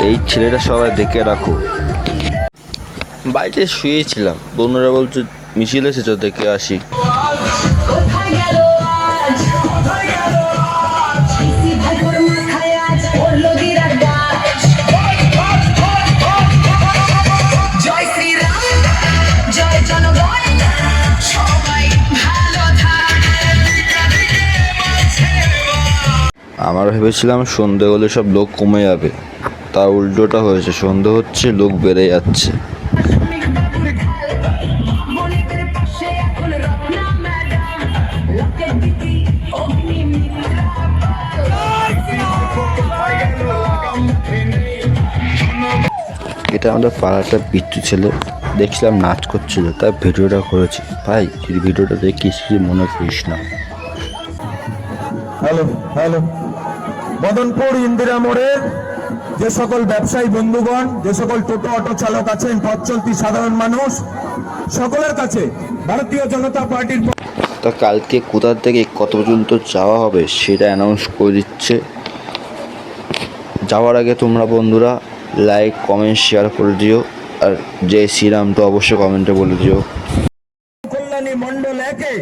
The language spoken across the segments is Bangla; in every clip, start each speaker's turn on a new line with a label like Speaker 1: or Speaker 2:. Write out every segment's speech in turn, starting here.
Speaker 1: এই ছেলেটা সবাই দেখে রাখো। বাড়িতে শুয়েছিলাম, বন্ধুরা বলছে মিছিল এসেছো, দেখে আসি। আমরা ভেবেছিলাম সন্ধে হলে সব লোক কমে যাবে, তার উল্টোটা হয়েছে, সন্ধে হচ্ছে লোক বেড়ে যাচ্ছে। এটা আমাদের পাড়াটা বিচ্ছু ছেলে, দেখছিলাম নাচ করছিল, তাই ভিডিওটা করেছি। ভাই এই ভিডিওটা দেখিস, মনে করিস না।
Speaker 2: হ্যালো হ্যালো, মদনপুর ইন্দিরা মোড়ের যে সকল ব্যবসায়ী বন্ধুগণ, যে সকল টোটো অটো চালক আছেন, পথ চলতি সাধারণ মানুষ, সকলের কাছে ভারতীয় জনতা পার্টির
Speaker 1: তা কালকে কোথা থেকে কত পর্যন্ত যাওয়া হবে সেটা অ্যানাউন্স করে দিচ্ছে। যাওয়ার আগে তোমরা বন্ধুরা লাইক কমেন্ট শেয়ার করে দিও, আর জয় শ্রীরাম তো অবশ্যই কমেন্টে বলে দিও।
Speaker 2: কল্যাণী মন্ডল একে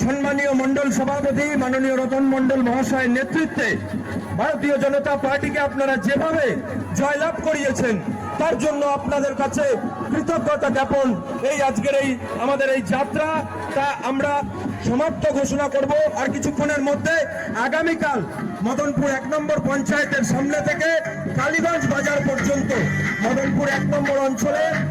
Speaker 2: সম্মানীয় মন্ডল সভাপতি মাননীয় রতন মন্ডল মহাশয়ের নেতৃত্বে ভারতীয় জনতা পার্টিকে আপনারা যেভাবে জয়লাভ করিয়েছেন, তার জন্য আপনাদের কাছে কৃতজ্ঞতা জ্ঞাপন। এই আজকের এই আমাদের এই যাত্রা তা আমরা সমাপ্ত ঘোষণা করব আর কিছুক্ষণের মধ্যে। আগামীকাল মদনপুর 1 নম্বর পঞ্চায়েতের সামনে থেকে কালীগঞ্জ বাজার পর্যন্ত মদনপুর 1 নম্বর অঞ্চলে